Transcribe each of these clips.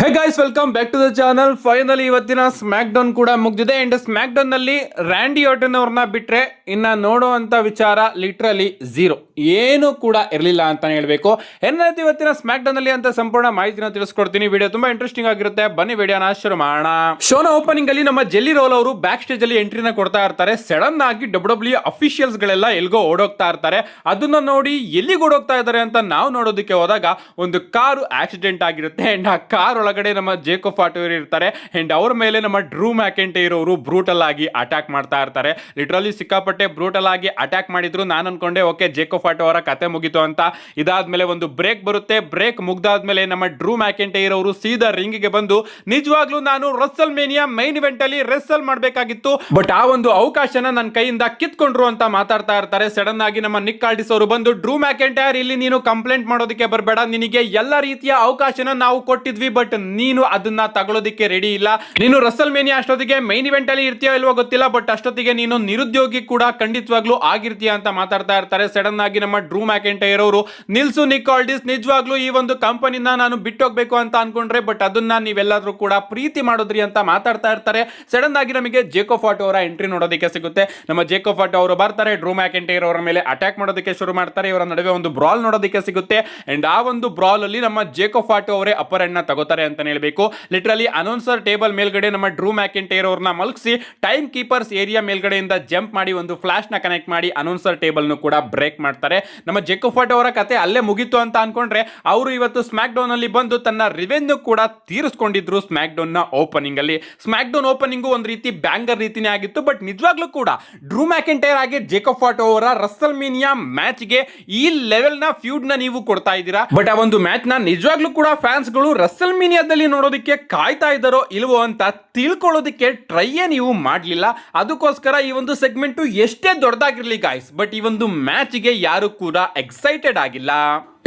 Hey guys, welcome back to the channel. Finally ಇವತ್ತಿನ smackdown ಕೂಡ ಮುಗ್ದಿದೆ. And smackdown ನಲ್ಲಿ Randy Orton ಅವ್ರನ್ನ ಬಿಟ್ರೆ ಇನ್ನ ನೋಡುವಂತ ವಿಚಾರ ಲಿಟ್ರಲಿ ಝೀರೋ, ಏನು ಕೂಡ ಇರಲಿಲ್ಲ ಅಂತಾನೆ ಹೇಳ್ಬೇಕು. ಏನಾಯ್ತು ಇವತ್ತಿನ ಸ್ಮ್ಯಾಕ್ ಡೌನ್ ಅಲ್ಲಿ ಅಂತ ಸಂಪೂರ್ಣ ಮಾಹಿತಿನ ತಿಳಿಸ್ಕೊಡ್ತೀನಿ. ವಿಡಿಯೋ ತುಂಬಾ ಇಂಟ್ರೆಸ್ಟಿಂಗ್ ಆಗಿರುತ್ತೆ. ಬನ್ನಿ ವಿಡಿಯೋನ ಶುರು ಮಾಡೋಣ. ಶೋನ ಓಪನಿಂಗ್ ಅಲ್ಲಿ ನಮ್ಮ ಜೆಲ್ಲಿ ರೋಲ್ ಅವರು ಬ್ಯಾಕ್ ಸ್ಟೇಜ್ ಅಲ್ಲಿ ಎಂಟ್ರಿನ ಕೊಡ್ತಾ ಇರ್ತಾರೆ. ಸಡನ್ ಆಗಿ ಡಬ್ಲ್ಯೂ ಅಫಿಷಿಯಲ್ಸ್ ಗಳೆಲ್ಲ ಎಲ್ಗೋ ಓಡೋಗ್ತಾ ಇರ್ತಾರೆ. ಅದನ್ನ ನೋಡಿ ಎಲ್ಲಿಗೆ ಓಡೋಗ್ತಾ ಇದ್ದಾರೆ ಅಂತ ನಾವು ನೋಡೋದಕ್ಕೆ ಹೋದಾಗ ಒಂದು ಕಾರು ಆಕ್ಸಿಡೆಂಟ್ ಆಗಿರುತ್ತೆ. ಅಂಡ್ ಆ ಕಾರ್ ಒಳಗಡೆ ನಮ್ಮ ಜೇಕೋ ಫಾಟೋರ್ ಇರ್ತಾರೆ. ಅಂಡ್ ಅವ್ರ ಮೇಲೆ ನಮ್ಮ ಡ್ರೂ ಮ್ಯಾಕೆಂಟೈರ್ ಅವರು ಬ್ರೂಟಲ್ ಆಗಿ ಅಟ್ಯಾಕ್ ಮಾಡ್ತಾ ಇರ್ತಾರೆ. ಲಿಟ್ರಲಿ ಸಿಕ್ಕಾಪಟ್ಟೆ ಬ್ರೂಟಲ್ ಆಗಿ ಅಟ್ಯಾಕ್ ಮಾಡಿದ್ರು. ನಾನು ಅನ್ಕೊಂಡೆ ಓಕೆ ಜೇಕೋ ಫಾಟೋ ಅವರ ಕತೆ ಮುಗಿತು ಅಂತ. ಇದಾದ್ಮೇಲೆ ಒಂದು ಬ್ರೇಕ್ ಬರುತ್ತೆ. ಬ್ರೇಕ್ ಮುಗ್ದಾದ್ಮೇಲೆ ನಮ್ಮ ಡ್ರೂ ಮ್ಯಾಕೆಂಟೈರ್ ಅವರು ಸೀದಾ ರಿಂಗ್ ಗೆ ಬಂದು ನಿಜವಾಗ್ಲೂ ನಾನು ರಸಲ್ ಮೇನಿಯಾ ಮೈನ್ ಇವೆಂಟ್ ಅಲ್ಲಿ ರೆಸಲ್ ಮಾಡಬೇಕಾಗಿತ್ತು, ಬಟ್ ಆ ಒಂದು ಅವಕಾಶನ ನನ್ನ ಕೈಯಿಂದ ಕಿತ್ಕೊಂಡ್ರು ಅಂತ ಮಾತಾಡ್ತಾ ಇರ್ತಾರೆ. ಸಡನ್ ಆಗಿ ನಮ್ಮ ನಿಕ್ ಆಲ್ಡಿಸ್ ಅವರು ಬಂದು ಡ್ರೂ ಮ್ಯಾಕೆಂಟೈರ್ ಇಲ್ಲಿ ನೀನು ಕಂಪ್ಲೇಂಟ್ ಮಾಡೋದಕ್ಕೆ ಬರಬೇಡ, ನಿನಗೆ ಎಲ್ಲ ರೀತಿಯ ಅವಕಾಶನ ನಾವು ಕೊಟ್ಟಿದ್ವಿ, ಬಟ್ ನೀನು ಅದನ್ನ ತಗೊಳ್ಳೋದಕ್ಕೆ ರೆಡಿ ಇಲ್ಲ. ನೀನು ರಸಲ್ ಮೇನಿಯಾ ಅಷ್ಟೊತ್ತಿಗೆ ಮೈನ್ ಇವೆಂಟ್ ಅಲ್ಲಿ ಇರ್ತೀಯೋ ಇಲ್ವೋ ಗೊತ್ತಿಲ್ಲ, ಬಟ್ ಅಷ್ಟೊತ್ತಿಗೆ ನೀನು ನಿರುದ್ಯೋಗಿ ಕೂಡ ಖಂಡಿತವಾಗ್ಲೂ ಆಗಿರ್ತೀಯ ಅಂತ ಮಾತಾಡ್ತಾ ಇರ್ತಾರೆ. ಸಡನ್ ಆಗಿ ನಮ್ಮ ಡ್ರೂ ಮ್ಯಾಕೆಂಟೈರ್ ಅವರು ನಿಲ್ಸು ನಿಕ್ ಆಲ್ಡಿಸ್, ನಿಜವಾಗ್ಲೂ ಈ ಒಂದು ಕಂಪನಿನ ನಾನು ಬಿಟ್ಟೋಗ್ಬೇಕು ಅಂತ ಅನ್ಕೊಂಡ್ರೆ, ಬಟ್ ಅದನ್ನ ನೀವೆಲ್ಲರೂ ಕೂಡ ಪ್ರೀತಿ ಮಾಡೋದ್ರಿ ಅಂತ ಮಾತಾಡ್ತಾ ಇರ್ತಾರೆ. ಸಡನ್ ಆಗಿ ನಮಗೆ ಜೇಕೋ ಫಾಟೋ ಅವರ ಎಂಟ್ರಿ ನೋಡೋದಕ್ಕೆ ಸಿಗುತ್ತೆ. ನಮ್ಮ ಜೇಕೋ ಫಾಟೋ ಅವರು ಬರ್ತಾರೆ, ಡ್ರೂ ಮ್ಯಾಕೆಂಟೈರ್ ಅವರ ಮೇಲೆ ಅಟ್ಯಾಕ್ ಮಾಡೋದಕ್ಕೆ ಶುರು ಮಾಡ್ತಾರೆ. ಇವರ ನಡುವೆ ಒಂದು ಬ್ರಾಲ್ ನೋಡೋದಕ್ಕೆ ಸಿಗುತ್ತೆ. ಅಂಡ್ ಆ ಒಂದು ಬ್ರಾಲ್ ಅಲ್ಲಿ ನಮ್ಮ ಜೇಕೋ ಫಾಟೋ ಅವರೇ ಅಪ್ಪರ್ ಎಂಡ್ ನ ತಗೋತಾರೆ ಅಂತ ಹೇಳ್ಬೇಕು. ಲಿಟರಲಿ ಅನೌನ್ಸರ್ ಟೇಬಲ್ ಮೇಲ್ಗಡೆ ನಮ್ಮ ಡ್ರೂ ಮ್ಯಾಕೆಂಟೈರ್ ಅವ್ರನ್ನ ಮಲಗಿಸಿ ಟೈಮ್ ಕೀಪರ್ಸ್ ಏರಿಯಾ ಮೇಲ್ಗಡೆಯಿಂದ ಜಂಪ್ ಮಾಡಿ ಒಂದು ಫ್ಲಾಶ್ ನ ಕನೆಕ್ಟ್ ಮಾಡಿ ಅನೌನ್ಸರ್ ಟೇಬಲ್ ನು ಕೂಡ ಬ್ರೇಕ್ ಮಾಡ್ತಾರೆ. ನಮ್ಮ ಜೇಕೋ ಫಾಟೋ ಅವರ ಕತೆ ಅಲ್ಲೇ ಮುಗಿತು ಅಂತ ಅನ್ಕೊಂಡ್ರೆ, ಅವರು ಇವತ್ತು ಸ್ಮ್ಯಾಕ್ ಡೌನ್ ಅಲ್ಲಿ ಬಂದು ತನ್ನ ರಿವೆಂಜ್ ಕೂಡ ತೀರಿಸಿಕೊಂಡಿದ್ರು. ಸ್ಮ್ಯಾಕ್ ಡೌನ್ ನ ಓಪನಿಂಗ್ ಅಲ್ಲಿ ಸ್ಮ್ಯಾಕ್ ಡೌನ್ ಓಪನಿಂಗ್ ಒಂದು ರೀತಿ ಬ್ಯಾಂಗರ್ ರೀತಿನೇ ಆಗಿತ್ತು. ಬಟ್ ನಿಜವಾಗ್ಲೂ ಕೂಡ ಡ್ರೂ ಮ್ಯಾಕೆಂಟೈರ್ ಆಗಿ ಜೇಕೋ ಫಾಟೋ ಅವರ ರಸಲ್ ಮೇನಿಯಾ ಮ್ಯಾಚ್ ಗೆ ಈ ಲೆವೆಲ್ ನ ಫ್ಯೂಡ್ ನ ನೀವು ಕೊಡ್ತಾ ಇದ್ದೀರಾ. ಬಟ್ ಆ ಒಂದು ಮ್ಯಾಚ್ ನ ನಿಜವಾಗ್ಲೂ ಕೂಡ ಫ್ಯಾನ್ಸ್ ಗಳು ರಸಲ್ ಮೇನಿಯಾದಲ್ಲಿ ನೋಡೋದಕ್ಕೆ ಕಾಯ್ತಾ ಇದ್ದಾರೋ ಇಲ್ವೋ ಅಂತ ತಿಳ್ಕೊಳ್ಳೋದಕ್ಕೆ ಟ್ರೈಯೇ ನೀವು ಮಾಡಲಿಲ್ಲ. ಅದಕ್ಕೋಸ್ಕರ ಈ ಒಂದು ಸೆಗ್ಮೆಂಟ್ ಎಷ್ಟೇ ದೊಡ್ಡದಾಗಿರ್ಲಿ ಗಾಯ್ಸ್, ಬಟ್ ಈ ಒಂದು ಮ್ಯಾಚ್ ಗೆ ಯಾರು ಕೂಡ ಎಕ್ಸೈಟೆಡ್ ಆಗಿಲ್ಲ.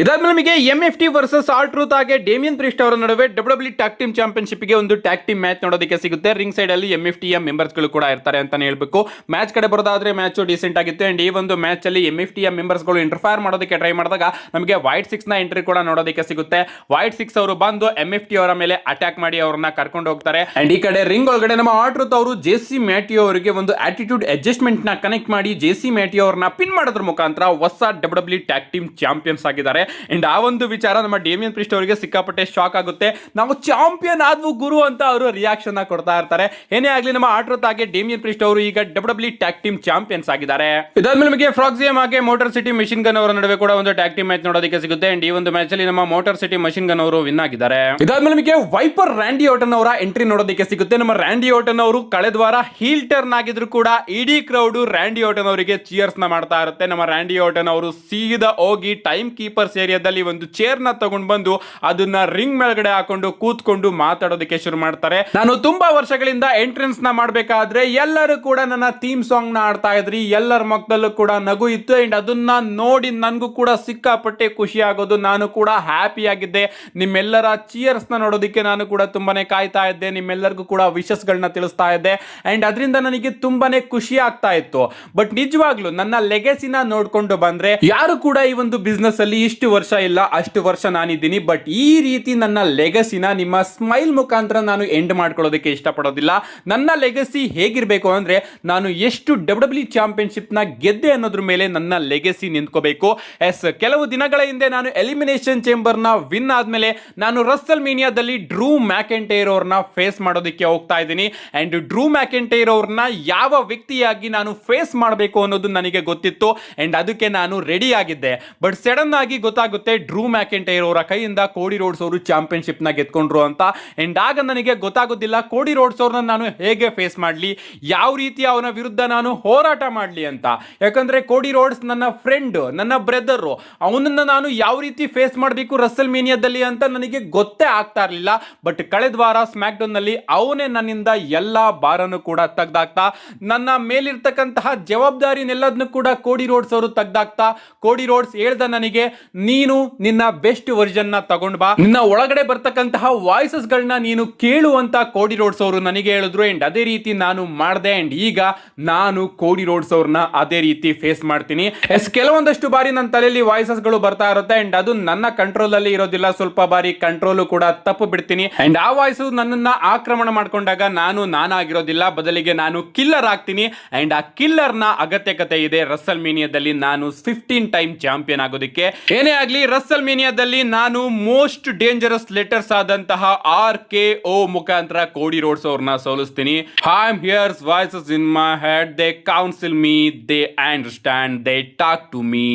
ಇದಾದ್ಮೇಲೆ ನಮಗೆ MFT ವರ್ಸಸ್ ಆರ್ ಟ್ರೂತ್ ಹಾಗೆ ಡೇಮಿಯನ್ ಪ್ರಿಸ್ಟ್ ಅವರ ನಡುವೆ ಡಬ್ಲ್ಯೂ ಟ್ಯಾಗ್ ಟೀಮ್ ಚಾಂಪಿಯನ್ಶಿಪ್ ಗೆ ಒಂದು ಟ್ಯಾಗ್ ಟೀಮ್ ಮ್ಯಾಚ್ ನೋಡೋದಕ್ಕೆ ಸಿಗುತ್ತೆ. ರಿಂಗ್ ಸೈಡ್ ಅಲ್ಲಿ MFT ಮೆಂಬರ್ಸ್ ಗಳು ಕೂಡ ಇರ್ತಾರೆ ಅಂತಾನೆ ಹೇಳ್ಬೇಕು. ಮ್ಯಾಚ್ ಕಡೆ ಬರೋದಾದ್ರೆ ಮ್ಯಾಚ್ ಡಿಸೆಂಟ್ ಆಗಿತ್ತು. ಅಂಡ್ ಈ ಒಂದು ಮ್ಯಾಚ್ ಅಲ್ಲಿ MFT ಮೆಂಬರ್ಸ್ ಗಳು ಇಂಟರ್ಫೈರ್ ಮಾಡೋದಕ್ಕೆ ಟ್ರೈ ಮಾಡಿದಾಗ ನಮಗೆ ವೈಟ್ 6 ನ ಎಂಟ್ರಿ ಕೂಡ ನೋಡೋದಕ್ಕೆ ಸಿಗುತ್ತೆ. ವೈಟ್ 6 ಅವರು ಬಂದು MFT ಅವರ ಮೇಲೆ ಅಟ್ಯಾಕ್ ಮಾಡಿ ಅವ್ರನ್ನ ಕರ್ಕೊಂಡು ಹೋಗ್ತಾರೆ. ಅಂಡ್ ಈ ಕಡೆ ರಿಂಗ್ ಒಳಗಡೆ ನಮ್ಮ ಆರ್ ಟ್ರೂತ್ ಅವರು JC ಮ್ಯಾಟಿಯೋ ಅವರಿಗೆ ಒಂದು ಆಟಿಟ್ಯೂಡ್ ಅಡ್ಜಸ್ಟ್ಮೆಂಟ್ ನ ಕನೆಕ್ಟ್ ಮಾಡಿ JC ಮ್ಯಾಟಿಯೋ ಅವರನ್ನ ಪಿನ್ ಮಾಡೋದ್ರ ಮುಖಾಂತರ ಹೊಸ ಡಬ್ಲ್ಯೂ ಟ್ಯಾಗ್ ಟೀಮ್ ಚಾಂಪಿಯನ್ಸ್ ಆಗಿದ್ದಾರೆ. ಅಂಡ್ ಆ ಒಂದು ವಿಚಾರ ನಮ್ಮ ಡೇಮಿಯನ್ ಪ್ರಿಸ್ಟ್ ಅವರಿಗೆ ಸಿಕ್ಕಾಪಟ್ಟೆ ಶಾಕ್ ಆಗುತ್ತೆ. ನಾವು ಚಾಂಪಿಯನ್ ಆದ್ವು ಗುರು ಅಂತ ಅವರು ರಿಯಾಕ್ಷನ್ ಕೊಡ್ತಾ ಇರ್ತಾರೆ. ಏನೇ ಆಗ್ಲಿ ನಮ್ಮ ಆರ್ ಟ್ರೂತ್ ಹಾಗೆ ಡೇಮಿಯನ್ ಪ್ರಿಸ್ಟ್ ಅವರು ಈಗ ಡಬ್ಲ್ಯೂ ಟ್ಯಾಗ್ ಟೀಮ್ ಚಾಂಪಿಯನ್ಸ್ ಆಗಿದ್ದಾರೆ. ಇದಾದ್ಮೇಲೆ ನಮಗೆ ಫ್ರಾಕ್ಸಿಯಮ್ ಹಾಗೆ ಮೋಟರ್ ಸಿಟಿ ಮೆಷಿನ್ ಗನ್ ಅವರ ನಡುವೆ ಕೂಡ ಒಂದು ಟ್ಯಾಗ್ ಟೀಮ್ ಮ್ಯಾಚ್ ನೋಡೋದಕ್ಕೆ ಸಿಗುತ್ತೆ. ಅಂಡ್ ಈ ಒಂದು ಮ್ಯಾಚ್ ಅಲ್ಲಿ ನಮ್ಮ ಮೋಟರ್ ಸಿಟಿ ಮೆಷಿನ್ ಗನ್ ಅವರು ವಿನ್ ಆಗಿದ್ದಾರೆ. ಇದಾದ್ಮೇಲೆ ನಮಗೆ ವೈಪರ್ ರ್ಯಾಂಡಿ ಆರ್ಟನ್ ಅವರ ಎಂಟ್ರಿ ನೋಡೋದಕ್ಕೆ ಸಿಗುತ್ತೆ. ನಮ್ಮ ರ್ಯಾಂಡಿ ಆರ್ಟನ್ ಅವರು ಕಳೆದ ವಾರ ಹೀಲ್ ಟರ್ನ್ ಆಗಿದ್ರು ಕೂಡ ಇಡೀ ಕ್ರೌಡ್ ರ್ಯಾಂಡಿ ಆರ್ಟನ್ ಅವರಿಗೆ ಚಿಯರ್ಸ್ ನ ಮಾಡ್ತಾ ಇರುತ್ತೆ. ನಮ್ಮ ರ್ಯಾಂಡಿ ಆರ್ಟನ್ ಅವರು ಸೀದಾ ಹೋಗಿ ಟೈಮ್ ಕೀಪರ್ಸ್ ಏರಿಯಾದಲ್ಲಿ ಒಂದು ಚೇರ್ ನ ತಗೊಂಡು ಬಂದು ಅದನ್ನ ರಿಂಗ್ ಮೇಲ್ಗಡೆ ಹಾಕೊಂಡು ಕೂತ್ಕೊಂಡು ಮಾತಾಡೋದಕ್ಕೆ ಶುರು ಮಾಡ್ತಾರೆ. ನಾನು ತುಂಬಾ ವರ್ಷಗಳಿಂದ ಎಂಟ್ರೆನ್ಸ್ ನ ಮಾಡಬೇಕಾದ್ರೆ ಎಲ್ಲರೂ ಕೂಡ ನನ್ನ ಥೀಮ್ ಸಾಂಗ್ ನ ಆಡ್ತಾ ಇದ್ರಿ, ಎಲ್ಲರ ಮಕ್ಕಳಲ್ಲೂ ಕೂಡ ನಗು ಇತ್ತು. ಅಂಡ್ ಅದನ್ನ ನೋಡಿ ನನಗೂ ಕೂಡ ಸಿಕ್ಕಾಪಟ್ಟೆ ಖುಷಿ ಆಗೋದು, ನಾನು ಕೂಡ ಹ್ಯಾಪಿ ಆಗಿದ್ದೆ. ನಿಮ್ಮೆಲ್ಲರ ಚಿಯರ್ಸ್ ನ ನೋಡೋದಕ್ಕೆ ನಾನು ಕೂಡ ತುಂಬಾನೇ ಕಾಯ್ತಾ ಇದ್ದೆ, ನಿಮ್ಮೆಲ್ಲರಿಗೂ ಕೂಡ ವಿಶಸ್ ಗಳನ್ನ ತಿಳಿಸ್ತಾ ಇದ್ದೆ. ಅಂಡ್ ಅದರಿಂದ ನನಗೆ ತುಂಬಾನೇ ಖುಷಿ ಆಗ್ತಾ ಇತ್ತು. ಬಟ್ ನಿಜವಾಗ್ಲೂ ನನ್ನ ಲೆಗೆಸಿನ ನೋಡ್ಕೊಂಡು ಬಂದ್ರೆ ಯಾರು ಕೂಡ ಈ ಒಂದು ಬಿಸ್ನೆಸ್ ಅಲ್ಲಿ ಇಷ್ಟು ವರ್ಷ ಇಲ್ಲ, ಅಷ್ಟು ವರ್ಷ ನಾನಿದ್ದೀನಿ. ಬಟ್ ಈ ರೀತಿ ನನ್ನ ಲೆಗಸಿನ ನಿಮ್ಮ ಸ್ಮೈಲ್ ಮುಖಾಂತರ ನಾನು ಎಂಡ್ ಮಾಡ್ಕೊಳ್ಳೋದಕ್ಕೆ ಇಷ್ಟಪಡೋದಿಲ್ಲ. ನನ್ನ ಲೆಗಸಿ ಹೇಗಿರಬೇಕು ಅಂದ್ರೆ ನಾನು ಎಷ್ಟು ಡಬ್ಲ್ಯೂ ಚಾಂಪಿಯನ್ಶಿಪ್ ನ ಗೆದ್ದೆ ಅನ್ನೋದ್ರ ಮೇಲೆ ನನ್ನ ಲೆಗಸಿ ನಿಂತ್ಕೋಬೇಕು. ಕೆಲವು ದಿನಗಳ ಹಿಂದೆ ನಾನು ಎಲಿಮಿನೇಷನ್ ಚೇಂಬರ್ ನ ವಿನ್ ಆದ್ಮೇಲೆ ನಾನು ರಸಲ್ ಮೇನಿಯಾದಲ್ಲಿ ಡ್ರೂ ಮ್ಯಾಕೆಂಟೈರ್ ಅವ್ರನ್ನ ಫೇಸ್ ಮಾಡೋದಕ್ಕೆ ಹೋಗ್ತಾ ಇದ್ದೀನಿ. ಅಂಡ್ ಡ್ರೂ ಮ್ಯಾಕೆಂಟೈರ್ ಅವ್ರನ್ನ ಯಾವ ವ್ಯಕ್ತಿಯಾಗಿ ನಾನು ಫೇಸ್ ಮಾಡಬೇಕು ಅನ್ನೋದು ನನಗೆ ಗೊತ್ತಿತ್ತು. ಅಂಡ್ ಅದಕ್ಕೆ ನಾನು ರೆಡಿ ಆಗಿದ್ದೆ. ಬಟ್ ಸಡನ್ ಆಗಿ ಗೊತ್ತಾಗುತ್ತೆ ಡ್ರೂ ಮ್ಯಾಕೆಂಟೈರ್ ಅವರ ಕೈಯಿಂದ ಕೋಡಿ ರೋಡ್ಸ್ ಅವರು ಚಾಂಪಿಯನ್ಶಿಪ್ ನ ಗೆದ್ಕೊಂಡ್ರು ಅಂತ. ಅಂಡ್ ಆಗ ನನಗೆ ಗೊತ್ತಾಗೋದಿಲ್ಲ ಕೋಡಿ ರೋಡ್ಸ್ ಅವ್ರನ್ನ ನಾನು ಹೇಗೆ ಫೇಸ್ ಮಾಡಲಿ, ಯಾವ ರೀತಿ ಅವನ ವಿರುದ್ಧ ನಾನು ಹೋರಾಟ ಮಾಡಲಿ ಅಂತ. ಯಾಕಂದ್ರೆ ಕೋಡಿ ರೋಡ್ಸ್ ನನ್ನ ಫ್ರೆಂಡ್, ನನ್ನ ಬ್ರದರ್, ಅವನನ್ನ ನಾನು ಯಾವ ರೀತಿ ಫೇಸ್ ಮಾಡಬೇಕು ರಸಲ್ ಮೇನಿಯಾದಲ್ಲಿ ಅಂತ ನನಗೆ ಗೊತ್ತೇ ಆಗ್ತಾ ಇರಲಿಲ್ಲ. ಬಟ್ ಕಳೆದ ವಾರ ಸ್ಮ್ಯಾಕ್ ಡೌನ್ ನಲ್ಲಿ ಅವನೇ ನನ್ನಿಂದ ಎಲ್ಲಾ ಬಾರನ್ನು ಕೂಡ ತೆಗ್ದಾಕ್ತಾ, ನನ್ನ ಮೇಲಿರ್ತಕ್ಕಂತಹ ಜವಾಬ್ದಾರಿನೆಲ್ಲದನ್ನು ಕೂಡ ಕೋಡಿ ರೋಡ್ಸ್ ಅವರು ತೆಗ್ದಾಕ್ತಾ, ಕೋಡಿ ರೋಡ್ಸ್ ಹೇಳ್ದ ನನಗೆ ನೀನು ನಿನ್ನ ಬೆಸ್ಟ್ ವರ್ಜನ್ ನ ತಗೊಂಡ್ ಬಾ, ನಿನ್ನ ಒಳಗಡೆ ಬರ್ತಕ್ಕಂತಹ ವಾಯ್ಸಸ್ ಗಳನ್ನ ನೀನು ಕೇಳುವಂತ ಕೋಡಿ ರೋಡ್ಸ್ ಅವರು ನನಗೆ ಹೇಳಿದ್ರು. ಅಂಡ್ ಅದೇ ರೀತಿ ನಾನು ಮಾಡಿದೆ. ಅಂಡ್ ಈಗ ನಾನು ಕೋಡಿ ರೋಡ್ಸ್ ಅವ್ರನ್ನ ಅದೇ ರೀತಿ ಫೇಸ್ ಮಾಡ್ತೀನಿ. ಕೆಲವೊಂದಷ್ಟು ಬಾರಿ ನನ್ನ ತಲೆಯಲ್ಲಿ ವಾಯ್ಸಸ್ ಗಳು ಬರ್ತಾ ಇರುತ್ತೆ ಅಂಡ್ ಅದು ನನ್ನ ಕಂಟ್ರೋಲ್ ಅಲ್ಲಿ ಇರೋದಿಲ್ಲ. ಸ್ವಲ್ಪ ಬಾರಿ ಕಂಟ್ರೋಲ್ ಕೂಡ ತಪ್ಪು ಬಿಡ್ತೀನಿ. ಅಂಡ್ ಆ ವಾಯ್ಸ್ ನನ್ನನ್ನ ಆಕ್ರಮಣ ಮಾಡ್ಕೊಂಡಾಗ ನಾನಾಗಿರೋದಿಲ್ಲ, ಬದಲಿಗೆ ನಾನು ಕಿಲ್ಲರ್ ಆಗ್ತೀನಿ. ಅಂಡ್ ಆ ಕಿಲ್ಲರ್ ನ ಅಗತ್ಯಕತೆ ಇದೆ ರಸಲ್ ಮೀನಿಯಾದಲ್ಲಿ ನಾನು 15 ಟೈಮ್ ಚಾಂಪಿಯನ್ ಆಗೋದಕ್ಕೆ. ಏನೇ ಆಗ್ಲಿ ರಸಲ್ ಮೀನಿಯಾದಲ್ಲಿ ನಾನು ಮೋಸ್ಟ್ ಡೇಂಜರಸ್ ಲೆಟರ್ಸ್ ಆದಂತಹ RKO ಮುಖಾಂತರ ಕೋಡಿ ರೋಡ್ಸ್ ಅವ್ರನ್ನ ಸೋಲಿಸ್ತೀನಿ. I am hears voices in my head, they counsel me, they understand, they talk to me.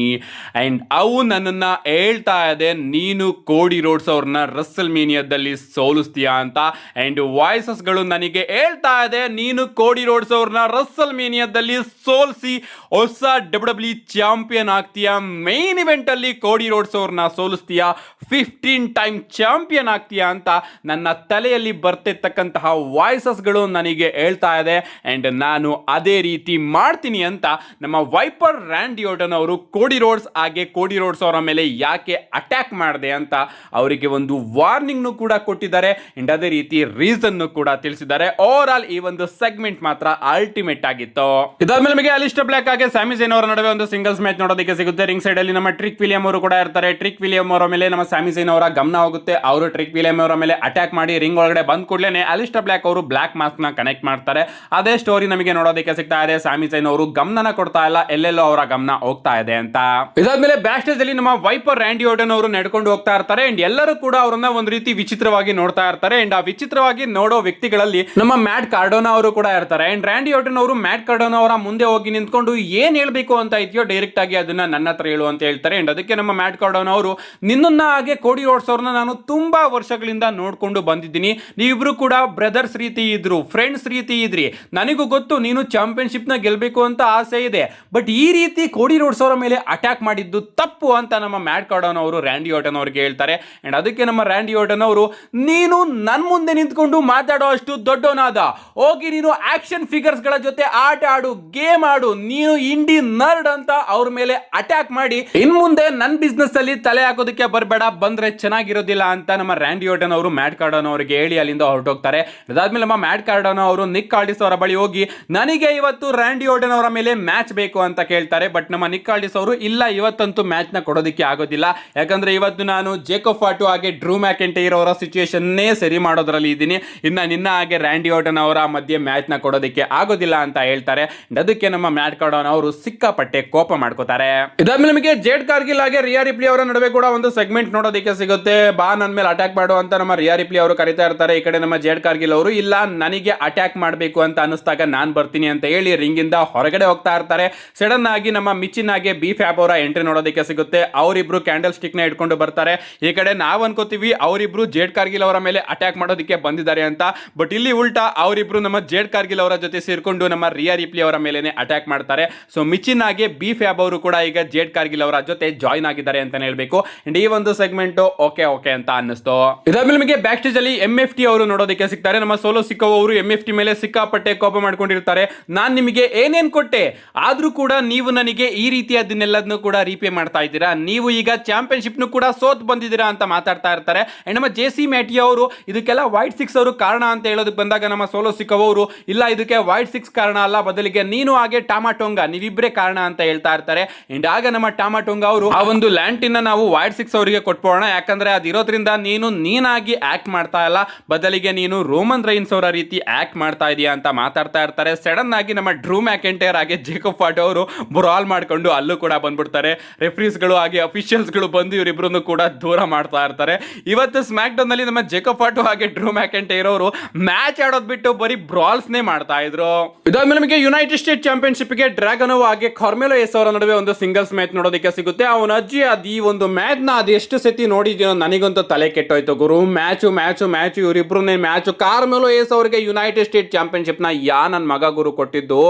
And ಅವು ನನ್ನನ್ನ ಹೇಳ್ತಾ ಇದೆ ನೀನು ಕೋಡಿ ರೋಡ್ಸ್ ಅವ್ರನ್ನ ರಸಲ್ ಮೀನಿಯಾದಲ್ಲಿ ಸೋಲಿಸ್ತೀಯಾ ಅಂತ. ಅಂಡ್ ವಾಯ್ಸಸ್ ಗಳು ನನಗೆ ಹೇಳ್ತಾ ಇದೆ ನೀನು ಕೋಡಿ ರೋಡ್ಸ್ ಅವ್ರನ್ನ ರಸಲ್ ಮೀನಿಯಾದಲ್ಲಿ ಸೋಲಿಸಿ ಹೊಸ WWE ಚಾಂಪಿಯನ್ ಆಗ್ತೀಯಾ, ಮೈನ್ ಇವೆಂಟ್ ಅಲ್ಲಿ ಕೋಡಿ ರೋಡ್ಸ್ ಅವ್ರನ್ನ ಸೋಲಿಸ್ತೀಯಾ, 15 ಟೈಮ್ ಚಾಂಪಿಯನ್ ಆಗ್ತೀಯಾ ಅಂತ ನನ್ನ ತಲೆಯಲ್ಲಿ ಬರ್ತಿರ್ತಕ್ಕಂತಹ ವಾಯ್ಸಸ್ ಗಳು ನನಗೆ ಹೇಳ್ತಾ ಇದೆ. ಅಂಡ್ ನಾನು ಅದೇ ರೀತಿ ಮಾಡ್ತೀನಿ ಅಂತ ನಮ್ಮ ವೈಪರ್ ರ್ಯಾಂಡಿ ಆರ್ಟನ್ ಅವರು ಕೋಡಿ ರೋಡ್ಸ್ ಹಾಗೆ ಕೋಡಿ ರೋಡ್ಸ್ ಅವರ ಮೇಲೆ ಯಾಕೆ ಅಟ್ಯಾಕ್ ಮಾಡಿದೆ ಅಂತ ಅವರಿಗೆ ಒಂದು ವಾರ್ನಿಂಗ್ ಕೂಡ ಕೊಟ್ಟಿದ್ದಾರೆ. ಅಂಡ್ ಅದೇ ರೀತಿ ರೀಸನ್ ಕೂಡ ತಿಳಿಸಿದ್ದಾರೆ. ಓವರ್ ಆಲ್ ಈ ಒಂದು ಸೆಗ್ಮೆಂಟ್ ಮಾತ್ರ ಅಲ್ಟಿಮೇಟ್ ಆಗಿತ್ತು. ಇದಾದ್ಮೇಲೆ ನಮಗೆ ಅಲಿಸ್ಟರ್ ಬ್ಲಾಕ್ ಹಾಗೆ ಸ್ಯಾಮಿ ಝೈನ್ ಅವರ ನಡುವೆ ಒಂದು ಸಿಂಗಲ್ಸ್ ಮ್ಯಾಚ್ ನೋಡೋದಕ್ಕೆ ಸಿಗುತ್ತೆ. ರಿಂಗ್ ಸೈಡ್ ಅಲ್ಲಿ ನಮ್ಮ ಟ್ರಿಕ್ ವಿಲಿಯಂ ಅವರು ಕೂಡ ಇರ್ತಾರೆ. ಟ್ರಿಕ್ ವಿಲಿಯಂ ಅವರ ಮೇಲೆ ನಮ್ಮ ಸ್ಯಾಮಿ ಝೈನ್ ಅವರ ಗಮನ ಹೋಗುತ್ತೆ. ಅವರು ಟ್ರಿಕ್ ವಿಲಿಯಂ ಅವರ ಮೇಲೆ ಅಟ್ಯಾಕ್ ಮಾಡಿ ರಿಂಗ್ ಒಳಗಡೆ ಬಂದ್ ಕೂಡಲೇ ಅಲಿಸ್ಟರ್ ಬ್ಲಾಕ್ ಅವರು ಬ್ಲಾಕ್ ಮಾಸ್ಕ್ ನ ಕನೆಕ್ಟ್ ಮಾಡ್ತಾರೆ. ಅದೇ ಸ್ಟೋರಿ ನಮಗೆ ನೋಡೋದಕ್ಕೆ ಸಿಗ್ತಾ ಇದೆ. ಸ್ಯಾಮಿ ಝೈನ್ ಅವರು ಗಮನ ಕೊಡ್ತಾ ಇಲ್ಲ, ಎಲ್ಲೆಲ್ಲೋ ಅವರ ಗಮನ ಹೋಗ್ತಾ ಇದೆ ಅಂತ. ಇದಾದ್ಮೇಲೆ ಬ್ಯಾಕ್ ಸ್ಟೇಜ್ ಅಲ್ಲಿ ನಮ್ಮ ವೈಪರ್ ರ್ಯಾಂಡಿ ಆರ್ಟನ್ ಅವರು ನಡ್ಕೊಂಡು ಹೋಗ್ತಾ ಇರ್ತಾರೆ. ಅಂಡ್ ಎಲ್ಲರೂ ಕೂಡ ಅವರನ್ನ ಒಂದು ರೀತಿ ವಿಚಿತ್ರವಾಗಿ ನೋಡ್ತಾ ಇರ್ತಾರೆ. ಅಂಡ್ ಆ ವಿಚಿತ್ರವಾಗಿ ನೋಡೋ ವ್ಯಕ್ತಿಗಳಲ್ಲಿ ನಮ್ಮ ಮ್ಯಾಟ್ ಕಾರ್ಡೋನಾ ಅವರು ಕೂಡ ಇರ್ತಾರೆ. ಅಂಡ್ ರ್ಯಾಂಡಿ ಆರ್ಟನ್ ಅವರು ಮ್ಯಾಟ್ ಕಾರ್ಡೋನಾ ಅವರ ಮುಂದೆ ಹೋಗಿ ನಿಂತ್ಕೊಂಡು ಏನ್ ಹೇಳ್ಬೇಕು ಅಂತ ಇದೆಯೋ ಡೈರೆಕ್ಟ್ ಆಗಿ ಅದನ್ನ ನನ್ನ ಹತ್ರ ಹೇಳು ಅಂತ ಹೇಳ್ತಾರೆ. ಅಂಡ್ ಅದಕ್ಕೆ ನಮ್ಮ ಮ್ಯಾಟ್ ಕಾರ್ಡೋನಾ ಅವರು ನಿನ್ನ ಹಾಗೆ ಕೋಡಿ ರೋಡ್ಸ್ ಅವ್ರನ್ನ ನಾನು ತುಂಬಾ ವರ್ಷಗಳಿಂದ ನೋಡ್ಕೊಂಡು ಬಂದಿದ್ದೀನಿ, ನೀವಿಬ್ರು ಕೂಡ ಬ್ರದರ್ಸ್ ರೀತಿ ಇದ್ರು, ಫ್ರೆಂಡ್ಸ್ ರೀತಿ ಇದ್ರಿ, ನನಗೂ ಗೊತ್ತು ನೀನು ಚಾಂಪಿಯನ್ಶಿಪ್ ನ ಗೆಲ್ಬೇಕು ಅಂತ ಆಸೆ ಇದೆ, ಬಟ್ ಈ ರೀತಿ ಕೋಡಿ ರೋಡ್ಸ್ ಅವರ ಮೇಲೆ ಅಟ್ಯಾಕ್ ಮಾಡಿದ್ದು ತಪ್ಪು ಅಂತ ನಮ್ಮ ಮ್ಯಾಟ್ ಕಾರ್ಡೋನಾ ಅವರು ರ್ಯಾಂಡಿ ಆರ್ಟನ್ ಅವರಿಗೆ ಹೇಳ್ತಾರೆ. ಅಂಡ್ ಅದಕ್ಕೆ ನಮ್ಮ ರ್ಯಾಂಡಿ ಆರ್ಟನ್ ಅವರು ನೀನು ನನ್ ಮುಂದೆ ನಿಂತ್ಕೊಂಡು ಮಾತಾಡೋ ಅಷ್ಟು ದೊಡ್ಡವನಾದ, ಹೋಗಿ ನೀನು ಆಕ್ಷನ್ ಫಿಗರ್ಸ್ ಗಳ ಜೊತೆ ಆಟ ಆಡು, ಗೇಮ್ ಆಡು, ನೀನು ಇಂಡಿ ನರ್ಡ್ ಅಂತ ಅವ್ರ ಮೇಲೆ ಅಟ್ಯಾಕ್ ಮಾಡಿ ಇನ್ ಮುಂದೆ ನನ್ನ ಬಿಸ್ನೆಸ್ ಅಲ್ಲಿ ತಲೆ ಹಾಕೋದಕ್ಕೆ ಬರಬೇಡ, ಬಂದ್ರೆ ಚೆನ್ನಾಗಿರೋದಿಲ್ಲ ಅಂತ ನಮ್ಮ ರ್ಯಾಂಡಿ ಆರ್ಟನ್ ಅವರು ಮ್ಯಾಟ್ ಕಾರ್ಡೋನಾ ಅವರಿಗೆ ಹೇಳಿ ಅಲ್ಲಿಂದ ಹೊರಟೋಗ್ತಾರೆ. ಅದಾದ್ಮೇಲೆ ನಮ್ಮ ಮ್ಯಾಟ್ ಕಾರ್ಡೋನಾ ಅವರು ನಿಕ್ ಆಲ್ಡಿಸ್ ಅವರ ಬಳಿ ಹೋಗಿ ನನಗೆ ಇವತ್ತು ರ್ಯಾಂಡಿ ಆರ್ಟನ್ ಅವರ ಮೇಲೆ ಮ್ಯಾಚ್ ಬೇಕು ಅಂತ ಕೇಳ್ತಾರೆ. ಬಟ್ ನಮ್ಮ ನಿಕ್ ಆಲ್ಡಿಸ್ ಅವರು ಇಲ್ಲ ಇವತ್ತಂತೂ ಮ್ಯಾಚ್ ನ ಕೊಡೋದಕ್ಕೆ ಆಗೋದಿಲ್ಲ, ಯಾಕಂದ್ರೆ ಇವತ್ತು ನಾನು ಜೇಕೋಬ್ ಫಾಟು ಹಾಗೆ ಡ್ರೂ ಮ್ಯಾಕೆಂಟೈರ್ ಅವರ ಸಿಚುಯೇಷನ್ನೇ ಸರಿ ಮಾಡೋದ್ರಲ್ಲಿ ಇದ್ದೀನಿ, ನಿನ್ನ ಹಾಗೆ ರ್ಯಾಂಡಿ ಆರ್ಟನ್ ಅವರ ಮಧ್ಯೆ ಮ್ಯಾಚ್ ನ ಕೊಡೋದಕ್ಕೆ ಆಗೋದಿಲ್ಲ ಅಂತ ಹೇಳ್ತಾರೆ. ಅದಕ್ಕೆ ನಮ್ಮ ಮ್ಯಾಟ್ ಕಾರ್ಡೋನಾ ಅವರು ಸಿಕ್ಕಾಪಟ್ಟೆ ಕೋಪ ಮಾಡ್ಕೋತಾರೆ. ಇದಾದ್ಮೇಲೆ ನಮಗೆ ಜೇಡ್ ಕಾರ್ಗಿಲ್ ಹಾಗೆ ರಿಯಾ ರಿಪ್ಲಿ ಅವರ ನಡುವೆ ಕೂಡ ಒಂದು ಸೆಗ್ಮೆಂಟ್ ನೋಡೋದಕ್ಕೆ ಸಿಗುತ್ತೆ. ಬಾ ನನ್ನ ಮೇಲೆ ಅಟ್ಯಾಕ್ ಮಾಡು ಅಂತ ನಮ್ಮ ರಿಯಾ ರಿಪ್ಲಿ ಅವರು ಕರೀತಾ ಇರ್ತಾರೆ. ಈ ಕಡೆ ನಮ್ಮ ಜೇಡ್ ಕಾರ್ಗಿಲ್ ಅವರು ಇಲ್ಲ ನನಗೆ ಅಟ್ಯಾಕ್ ಮಾಡಬೇಕು ಅಂತ ಅನಿಸ್ದಾಗ ನಾನ್ ಬರ್ತೀನಿ ಅಂತ ಹೇಳಿ ರಿಂಗ್ ಇಂದ ಹೊರಗಡೆ ಹೋಗ್ತಾ ಇರ್ತಾರೆ. ಸಡನ್ ಆಗಿ ನಮ್ಮ ಮಿಚಿನ್ ಹಾಗೆ ಬಿ ಫ್ಯಾಬ್ ಅವರ ಎಂಟ್ರಿ ನೋಡೋದಕ್ಕೆ ಸಿಗುತ್ತೆ. ಅವರಿಬ್ರು ಕ್ಯಾಂಡಲ್ ಸ್ಟಿಕ್ ನ ಇಟ್ಕೊಂಡು ಬರ್ತಾರೆ. ಈ ಕಡೆ ನಾವ್ ಅನ್ಕೋತೀವಿ ಅವರಿಬ್ರು ಜೇಡ್ ಕಾರ್ಗಿಲ್ ಅವರ ಮೇಲೆ ಅಟ್ಯಾಕ್ ಮಾಡೋದಕ್ಕೆ ಬಂದಿದ್ದಾರೆ ಅಂತ, ಬಟ್ ಇಲ್ಲಿ ಉಲ್ಟಾ ಅವರಿಬ್ರು ನಮ್ಮ ಜೇಡ್ ಕಾರ್ಗಿಲ್ ಅವರ ಜೊತೆ ಸೇರ್ಕೊಂಡು ನಮ್ಮ ರಿಯಾ ರಿಪ್ಲಿ ಅವರ ಮೇಲೆ ಅಟ್ಯಾಕ್ ಮಾಡ್ತಾರೆ. ಸೊ ಮಿಚಿನ್ ಹಾಗೆ ಬಿ ಫ್ಯಾಬ್ ಅವರು ಕೂಡ ಈಗ ಜೇಡ್ ಕಾರ್ಗಿಲ್ ಅವರ ಜೊತೆ ಜಾಯ್ನ್ ಆಗಿದ್ದಾರೆ ಅಂತ ಹೇಳ್ಬೇಕು. ಅಂಡ್ ಈ ಒಂದು ಸೆಗ್ಮೆಂಟ್ ಓಕೆ ಅಂತ ಅನ್ನಿಸ್ತು. ಇದಾದ್ಮೇಲೆ ನಮಗೆ ಬ್ಯಾಕ್ ಸ್ಟೇಜ್ ಅಲ್ಲಿ MFT ಅವರು ನೋಡೋದಕ್ಕೆ ಸಿಗ್ತಾರೆ. ನಮ್ಮ ಸೋಲೋ ಸಿಕ್ಕೋ ಅವರು MFT ಮೇಲೆ ಸಿಕ್ಕಾಪಟ್ಟೆ ಕೋಪ ಮಾಡ್ಕೊಂಡಿರ್ತಾರೆ. ನಾನ್ ನಿಮಗೆ ಏನೇನ್ ಕೊಟ್ಟೆ ಆದ್ರೂ ಕೂಡ ನೀವು ನನಗೆ ಈ ರೀತಿಯದನ್ನೆಲ್ಲದನ್ನು ಕೂಡ ರೀಪೇ ಮಾಡ್ತಾ ಇದ್ದೀರಾ, ನೀವು ಈಗ ಚಾಂಪಿಯನ್ಶಿಪ್ ನು ಕೂಡ ಸೋತ್ ಬಂದಿದ್ದೀರಾ ಅಂತ ಮಾತಾಡ್ತಾ ಇರ್ತಾರೆ. ಅಂಡ್ ನಮ್ಮ JC ಮ್ಯಾಟಿ ಅವರು ಇದಕ್ಕೆಲ್ಲ ವೈಟ್ 6 ಅವರು ಕಾರಣ ಅಂತ ಹೇಳೋದಕ್ಕೆ ಬಂದಾಗ ನಮ್ಮ ಸೋಲೋ ಸಿಕ್ಕೋ ಅವರು ಇಲ್ಲ ಇದಕ್ಕೆ ವೈಟ್ 6 ಕಾರಣ ಅಲ್ಲ, ಬದಲಿಗೆ ನೀನು ಹಾಗೆ ಟಾಮಾಟೋಂಗ ನೀವಿಬ್ರೇ ಕಾರಣ ಅಂತ ಹೇಳ್ತಾ ಇರ್ತಾರೆ. ಅಂಡ್ ಆಗ ನಮ್ಮ ಟಾಮಾಟೋಂಗ ಅವರು ಆ ಒಂದು ಲ್ಯಾಂಟಿನ ನಾವು ವೈಟ್ 6 ಅವರಿಗೆ ಕೊಟ್ಬೋಣ, ಯಾಕಂದ್ರೆ ಅದಿರೋದ್ರಿಂದ ನೀನಾಗಿ ಆಕ್ಟ್ ಮಾಡ್ತಾ ಇಲ್ಲ, ಬದಲಿಗೆ ನೀನು ರೋಮನ್ ರೈನ್ಸ್ ಅವರ ರೀತಿ ಆಕ್ಟ್ ಮಾಡ್ತಾ ಇದೀಯಾ ಅಂತ ಮಾತಾಡ್ತಾ ಇರ್ತಾರೆ. ಸಡನ್ ಆಗಿ ನಮ್ಮ ಡ್ರೂ ಮ್ಯಾಕೆಂಟೈರ್ ಹಾಗೆ ಜೇಕೋಬ್ ಫಾಟು ಅವರು ಬ್ರಾಲ್ ಮಾಡ್ಕೊಂಡು ಅಲ್ಲೂ ಕೂಡ ಬಂದ್ಬಿಡ್ತಾರೆ. ರೆಫ್ರೀಸ್ ಗಳು ಹಾಗೆ ಅಫಿಷಿಯಲ್ಸ್ ಗಳು ಬಂದು ಇವರಿಬ್ರು ಕೂಡ ದೂರ ಮಾಡ್ತಾ ಇರ್ತಾರೆ. ಇವತ್ತು ಸ್ಮ್ಯಾಕ್ ಡೌನ್ ಅಲ್ಲಿ ನಮ್ಮ ಜೇಕೋಬ್ ಫಾಟು ಹಾಗೆ ಡ್ರೂ ಮ್ಯಾಕೆಂಟೈರ್ ಅವರು ಮ್ಯಾಚ್ ಆಡೋದ್ ಬಿಟ್ಟು ಬರೀ ಬ್ರಾಲ್ಸ್ ನೇ ಮಾಡ್ತಾ ಇದ್ರು. ಇದಾದ್ಮೇಲೆ ನಮಗೆ ಯುನೈಟೆಡ್ ಸ್ಟೇಟ್ ಚಾಂಪಿಯನ್ಶಿಪ್ ಗೆ ಡ್ರ್ಯಾಗನೋ ಹಾಗೆ ಕಾರ್ಮೆಲೋ ಎಸ್ ಅವರ ನಡುವೆ ಒಂದು ಸಿಂಗಲ್ಸ್ ಮ್ಯಾಚ್ ನೋಡೋದಕ್ಕೆ ಸಿಗುತ್ತೆ. ಅವನ ಅಜ್ಜಿ ಅದು ಈ ಒಂದು ಮ್ಯಾಚ್ ನ ಅದು ಎಷ್ಟು ಸತಿ ನೋಡಿದ್ಯೋ ನನಗಂತೂ ತಲೆ ಕೆಟ್ಟೋಯ್ತು ಗುರು. ಮ್ಯಾಚು ಇವರಿಬ್ರು ಮ್ಯಾಚು ಕಾರ್ಮೆಲೋ ಎಸ್ ಅವರಿಗೆ ಯುನೈಟೆಡ್ ಸ್ಟೇಟ್ ಚಾಂಪಿಯನ್ಶಿಪ್ ನ ನನ್ನ ಮಗ ಗುರು ಕೊಟ್ಟಿದ್ದು.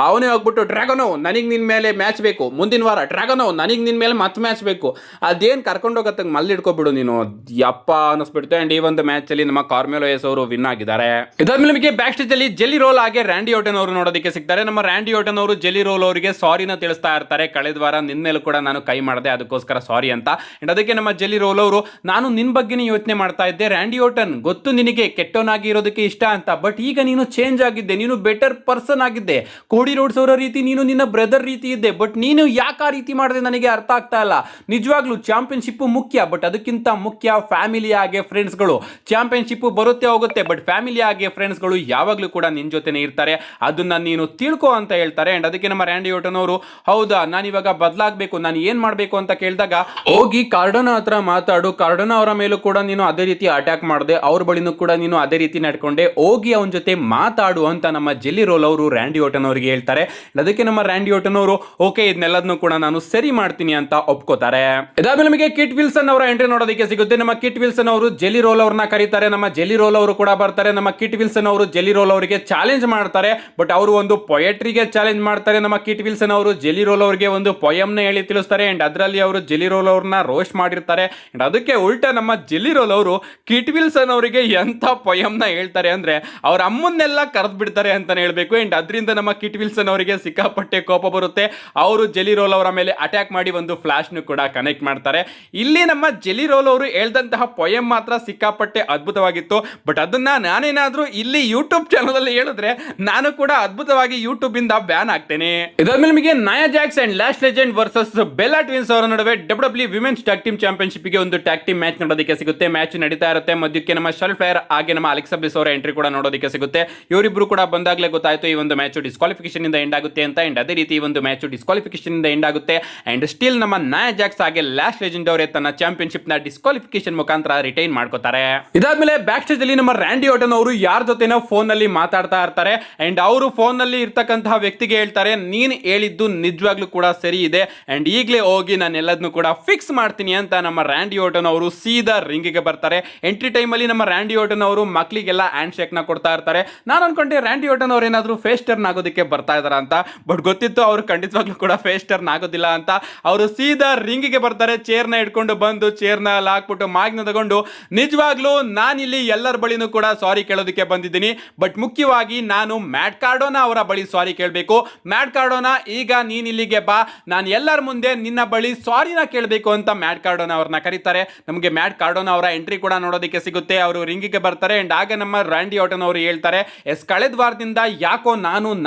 ಅವನೇ ಹೋಗ್ಬಿಟ್ಟು ಡ್ರ್ಯಾಗನೋ ನನಗ್ ನಿನ್ ಮೇಲೆ ಮ್ಯಾಚ್ ಬೇಕು, ಮುಂದಿನ ವಾರ ಡ್ರ್ಯಾಗನೋ ನನಗ್ ನಿನ್ ಮೇಲೆ ಮತ್ತೆ ಮ್ಯಾಚ್ ಬೇಕು, ಅದೇನ್ ಕರ್ಕೊಂಡೋಗತ್ತ ಮಲ್ಲಿಡ್ಕೊಬಿಡು ನೀನು ಯಪ್ಪ ಅನ್ನಿಸ್ಬಿಡ್ತು. ಅಂಡ್ ಈ ಒಂದು ಮ್ಯಾಚ್ ಅಲ್ಲಿ ನಮ್ಮ ಕಾರ್ಮೆಲೋ ಎಸ್ ಅವರು ವಿನ್ ಆಗಿದ್ದಾರೆ. ಇದಾದ್ಮೇಲೆ ನಮಗೆ ಬ್ಯಾಕ್ ಸ್ಟೇಜ್ ಅಲ್ಲಿ ಜೆಲ್ಲಿ ರೋಲ್ ಹಾಗೆ ರ್ಯಾಂಡಿ ಆರ್ಟನ್ ಅವರು ನೋಡೋದಕ್ಕೆ ಸಿಗ್ತಾರೆ. ನಮ್ಮ ರ್ಯಾಂಡಿ ಆರ್ಟನ್ ಅವರು ಜೆಲ್ಲಿ ರೋಲ್ ಅವರಿಗೆ ಸಾರಿನ ತಿಳಿಸ್ತಾ ಇರ್ತಾರೆ. ಕಳೆದ ವಾರ ನಿನ್ ಮೇಲೂ ಕೂಡ ನಾನು ಕೈ ಮಾಡಿದೆ, ಅದಕ್ಕೋಸ್ಕರ ಅದಕ್ಕೋಸ್ಕರ ಸಾರಿ ಅಂತ. ಅಂಡ್ ಅದಕ್ಕೆ ನಮ್ಮ ಜೆಲ್ಲಿ ರೋಲ್ ಅವರು, ನಾನು ನಿನ್ ಬಗ್ಗೆನೇ ಯೋಚನೆ ಮಾಡ್ತಾ ಇದ್ದೆ ರ್ಯಾಂಡಿ ಓರ್ಟನ್, ಗೊತ್ತು ನಿನಗೆ ಕೆಟ್ಟವನಾಗಿ ಇರೋದಕ್ಕೆ ಇಷ್ಟ ಅಂತ, ಬಟ್ ಈಗ ನೀನು ಚೇಂಜ್ ಆಗಿದ್ದೆ, ನೀನು ಬೆಟರ್ ಪರ್ಸನ್ ಆಗಿದ್ದೆ. ಕೋಡಿ ರೋಡ್ಸ್ ಅವರ ರೀತಿ ನೀನು ನಿನ್ನ ಬ್ರದರ್ ರೀತಿ ಇದ್ದೆ, ಬಟ್ ನೀನು ಯಾಕೆ ಆ ರೀತಿ ಮಾಡಿದೆ ನನಗೆ ಅರ್ಥ ಆಗ್ತಾ ಇಲ್ಲ. ನಿಜವಾಗ್ಲೂ ಚಾಂಪಿಯನ್ಶಿಪ್ ಮುಖ್ಯ, ಬಟ್ ಅದಕ್ಕಿಂತ ಮುಖ್ಯ ಫ್ಯಾಮಿಲಿ ಆಗಿ ಫ್ರೆಂಡ್ಸ್ಗಳು. ಚಾಂಪಿಯನ್ಶಿಪ್ ಬರುತ್ತೆ ಹೋಗುತ್ತೆ, ಬಟ್ ಫ್ಯಾಮಿಲಿ ಆಗಿ ಫ್ರೆಂಡ್ಸ್ಗಳು ಯಾವಾಗಲೂ ಕೂಡ ನಿನ್ ಜೊತೆನೇ ಇರ್ತಾರೆ, ಅದನ್ನ ನೀನು ತಿಳ್ಕೊ ಅಂತ ಹೇಳ್ತಾರೆ. ಅಂಡ್ ಅದಕ್ಕೆ ನಮ್ಮ ರ್ಯಾಂಡಿ ಓರ್ಟನ್ ಅವರು, ಹೌದಾ ನಾನು ಇವಾಗ ಬದಲಾಗಬೇಕು, ನಾನು ಏನ್ ಮಾಡಬೇಕು ಅಂತ ಕೇಳಿದಾಗ, ಹೋಗಿ ಕಾರ್ಡೋನಾ ಹತ್ರ ಮಾತಾಡು, ಕಾರ್ಡೋನಾ ಅವರ ಮೇಲೂ ಕೂಡ ನೀನು ಅದೇ ರೀತಿ ಅಟ್ಯಾಕ್ ಮಾಡಿದೆ, ಅವ್ರ ಬಳಿನೂ ಕೂಡ ನೀನು ಅದೇ ರೀತಿ ನಡ್ಕೊಂಡೆ, ಹೋಗಿ ಅವನ ಜೊತೆ ಮಾತಾಡು ಅಂತ ನಮ್ಮ ಜೆಲ್ಲಿ ರೋಲ್ ಅವರು ರ್ಯಾಂಡಿ ಓರ್ಟನ್ ಅವರಿಗೆ ಹೇಳ್ತಾರೆ. ಅದಕ್ಕೆ ನಮ್ಮ ರ್ಯಾಂಡಿ ಓರ್ಟನ್ ಅವರು, ಓಕೆ ಇದನ್ನೆಲ್ಲದನ್ನು ಕೂಡ ನಾನು ಸರಿ ಮಾಡ್ತೀನಿ ಅಂತ ಒಪ್ಕೋತಾರೆ. ಇದಾದ್ಮೇಲೆ ನಮಗೆ ಕಿಟ್ ವಿಲ್ಸನ್ ಅವರ ಎಂಟ್ರಿ ನೋಡೋದಕ್ಕೆ ಸಿಗುತ್ತೆ. ನಮ್ಮ ಕಿಟ್ ವಿಲ್ಸನ್ ಅವರು ಜೆಲ್ಲಿ ರೋಲ್ ಅವ್ರನ್ನ ಕರೀತಾರೆ, ನಮ್ಮ ಜೆಲ್ಲಿ ರೋಲ್ ಅವರು ಕೂಡ ಬರ್ತಾರೆ. ನಮ್ಮ ಕಿಟ್ ವಿಲ್ಸನ್ ಅವರು ಜೆಲ್ಲಿ ರೋಲ್ ಅವರಿಗೆ ಚಾಲೆಂಜ್ ಮಾಡ್ತಾರೆ, ಬಟ್ ಅವರು ಒಂದು ಪೊಯೆಟ್ರಿಗೆ ಚಾಲೆಂಜ್ ಮಾಡ್ತಾರೆ. ನಮ್ಮ ಕಿಟ್ ವಿಲ್ಸನ್ ಅವರು ಜೆಲ್ಲಿ ರೋಲ್ ಅವರಿಗೆ ಒಂದು ಪೊಯಮ್ ನ ಹೇಳಿ ತಿಳಿಸ್ತಾರೆ. ಅಂಡ್ ಅದರಲ್ಲಿ ಅವರು ಜೆಲ್ಲಿ ರೋಲ್ ಅವ್ರನ್ನ ರೋಸ್ಟ್ ಮಾಡಿರ್ತಾರೆ. ಅಂಡ್ ಅದಕ್ಕೆ ಉಲ್ಟಾ ನಮ್ಮ ಜೆಲ್ಲಿ ರೋಲ್ ಅವರು ಕಿಟ್ ವಿಲ್ಸನ್ ಅವರಿಗೆ ಎಂತ ಪೊಯಮ್ ನ ಹೇಳ್ತಾರೆ ಅಂದ್ರೆ, ಅವ್ರ ಅಮ್ಮನ್ನೆಲ್ಲ ಕರೆದು ಬಿಡ್ತಾರೆ ಅಂತಾನೆ ಹೇಳ್ಬೇಕು. ಅಂಡ್ ಅದರಿಂದ ನಮ್ಮ ಕಿಟ್ ವಿಲ್ಸನ್ ಅವರಿಗೆ ಸಿಕ್ಕಾಪಟ್ಟೆ ಕೋಪ ಬರುತ್ತೆ. ಅವರು ಜೆಲ್ಲಿ ರೋಲ್ ಅವರ ಮೇಲೆ ಅಟ್ಯಾಕ್ ಮಾಡಿ ಒಂದು ಫ್ಲಾಶ್ ನು ಕೂಡ ಕನೆಕ್ಟ್ ಮಾಡ್ತಾರೆ. ಇಲ್ಲಿ ನಮ್ಮ ಜೆಲ್ಲಿ ರೋಲ್ ಅವರು ಹೇಳ್ದಂತಹ ಪೊಯಮ್ ಮಾತ್ರ ಸಿಕ್ಕಾಪಟ್ಟೆ ಅದ್ಭುತವಾಗಿತ್ತು, ಬಟ್ ಅದನ್ನ ನಾನೇನಾದ್ರೂ ಇಲ್ಲಿ ಯೂಟ್ಯೂಬ್ ಚಾನಲ್ ಅಲ್ಲಿ ಹೇಳಿದ್ರೆ ನಾನು ಕೂಡ ಅದ್ಭುತವಾಗಿ ಯೂಟ್ಯೂಬ್ ಇಂದ ಬ್ಯಾನ್ ಆಗ್ತೇನೆ. ಇದಾದ್ಮೇಲೆ ನಿಮಗೆ Nia Jax and Lash Legend versus Bella Twins ಅವರ ನಡುವೆ W women's tag team championship ಗೆ ಒಂದು ಟ್ಯಾಗ್ ಟೀಮ್ ಮ್ಯಾಚ್ ನೋಡೋದಕ್ಕೆ ಸಿಗುತ್ತೆ. ಮ್ಯಾಚ್ ನಡೀತಾ ಇರುತ್ತೆ, ಮಧ್ಯಕ್ಕೆ ನಮ್ಮ ಶಾರ್ಲಟ್ ಫ್ಲೇರ್ ಹಾಗೆ ನಮ್ಮ ಅಲೆಕ್ಸಾ ಬ್ಲಿಸ್ ಅವರ ಎಂಟ್ರಿ ಕೂಡ ನೋಡೋದಕ್ಕೆ ಸಿಗುತ್ತೆ. ಇವರಿಬ್ರು ಕೂಡ ಬಂದಾಗಲೇ ಗೊತ್ತಾಯ್ತು ಈ ಒಂದು ಮ್ಯಾಚ್ ಡಿಸ್ಕ್ವಾಲಿಫಿಕೇಶನ್ ಇಂದ ಎಂಡ್ ಆಗುತ್ತೆ ಅಂತ. ಅಂಡ್ ಅದೇ ರೀತಿ ಈ ಒಂದು ಮ್ಯಾಚ್ ಡಿಸ್ಕ್ವಾಲಿಫಿಕೇಶನ್ ಇಂದ ಎಂಡ್ ಆಗುತ್ತೆ. ಅಂಡ್ ಸ್ಟಿಲ್ ನಮ್ಮ ನಾಯಾ ಜಾಕ್ಸ್ ಹಾಗೆ ಲ್ಯಾಶ್ ಲೆಜೆಂಡ್ ಅವರೇ ತನ್ನ ಚಾಂಪಿಯನ್ಶಿಪ್ ನ ಡಿಸ್ಕ್ವಾಲಿಫಿಕೇಶನ್ ಮುಖಾಂತರ ರಿಟೈನ್ ಮಾಡ್ಕೋತಾರೆ. ಇದಾದ್ಮೇಲೆ ಬ್ಯಾಕ್ ಸ್ಟೇಜ್ ಅಲ್ಲಿ ನಮ್ಮ ರ್ಯಾಂಡಿ ಓರ್ಟನ್ ಅವರು ಯಾರ ಜೊತೆನೋ ಫೋನ್ ನಲ್ಲಿ ಮಾತಾಡ್ತಾ ಇರ್ತಾರೆ. ಅಂಡ್ ಅವರು ಫೋನ್ ನಲ್ಲಿ ಇರ್ತಕ್ಕಂತಹ ವ್ಯಕ್ತಿಗೆ ಹೇಳ್ತಾರೆ, ನೀನ್ ಹೇಳಿದ್ದು ನಿಜವಾಗ್ಲೂ ಕೂಡ ಸರಿ ಇದೆ, ಅಂಡ್ ಈಗಲೇ ಹೋಗಿ ನಾನು ಎಲ್ಲದನ್ನು ಕೂಡ ಫಿಕ್ಸ್ ಮಾಡ್ತೀನಿ ಅಂತ ನಮ್ಮ ರ್ಯಾಂಡಿ ಓರ್ಟನ್ ಅವರು ಸೀದಾ ರಿಂಗ್ ಗೆ ಬರ್ತಾರೆ. ಎಂಟ್ರಿ ಟೈಮ್ ಅಲ್ಲಿ ನಮ್ಮ ರ್ಯಾಂಡಿ ಓರ್ಟನ್ ಅವರು ಮಕ್ಕಳಿಗೆಲ್ಲ ಹ್ಯಾಂಡ್ ಶೇಕ್ ನ ಕೊಡ್ತಾ ಇರ್ತಾರೆ. ನಾನು ಅನ್ಕೊಂಡೆ ರ್ಯಾಂಡಿ ಓರ್ಟನ್ ಅವರು ಏನಾದ್ರು ಫೇಸ್ ಟರ್ನ್ ಆಗೋದಕ್ಕೆ ಬರ್ತಾ ಇದಾರ ಅಂತ, ಬಟ್ ಗೊತ್ತಿತ್ತು ಅವರು ಖಂಡಿತವಾಗ್ಲೂ ಕೂಡ ಫೇಸ್ ಟರ್ನ್ ಆಗೋದಿಲ್ಲ ಅಂತ. ಅವರು ಸೀದಾ ರಿಂಗ್ ಗೆ ಬರ್ತಾರೆ, ಚೇರ್ ನ ಇಟ್ಕೊಂಡು ಬಂದು ಚೇರ್ ನ ಹಾಕ್ಬಿಟ್ಟು ಮಾಗ್ನ ತಗೊಂಡು, ನಿಜವಾಗ್ಲೂ ನಾನಿಲ್ಲಿ ಎಲ್ಲರ ಬಳಿನೂ ಕೂಡ ಸಾರಿ ಕೇಳೋದಕ್ಕೆ ಬಂದಿದ್ದೀನಿ, ಬಟ್ ಮುಖ್ಯವಾಗಿ ನಾನು ಮ್ಯಾಟ್ ಕಾರ್ಡೋನಾ ಅವರ ಬಳಿ ಸಾರಿ ಕೇಳಬೇಕು. ಮ್ಯಾಟ್ ಕಾರ್ಡೋನಾ ಈಗ ನೀನ್ ಇಲ್ಲಿಗೆ ಬಾ, ನಾನು ಎಲ್ಲರ ಮುಂದೆ ನಿನ್ನ ಬಳಿ ಸಾರಿನ ಕೇಳಬೇಕು ಅಂತ ಮ್ಯಾಟ್ ಕಾರ್ಡೋನಾ ಅವ್ರನ್ನ ಕರೀತಾರೆ. ನಮಗೆ ಮ್ಯಾಟ್ ಕಾರ್ಡೋನಾ ಅವರ ಎಂಟ್ರಿ ಕೂಡ ನೋಡೋದಕ್ಕೆ ಸಿಗುತ್ತೆ. ಅವರು ರಿಂಗಿಗೆ ಬರ್ತಾರೆ. ಅಂಡ್ ಆಗ ನಮ್ಮ ರ್ಯಾಂಡಿ ಓರ್ಟನ್ ಅವರು ಹೇಳ್ತಾರೆ, ಎಸ್ ಕಳೆದ ವಾರದಿಂದ ಯಾಕೋ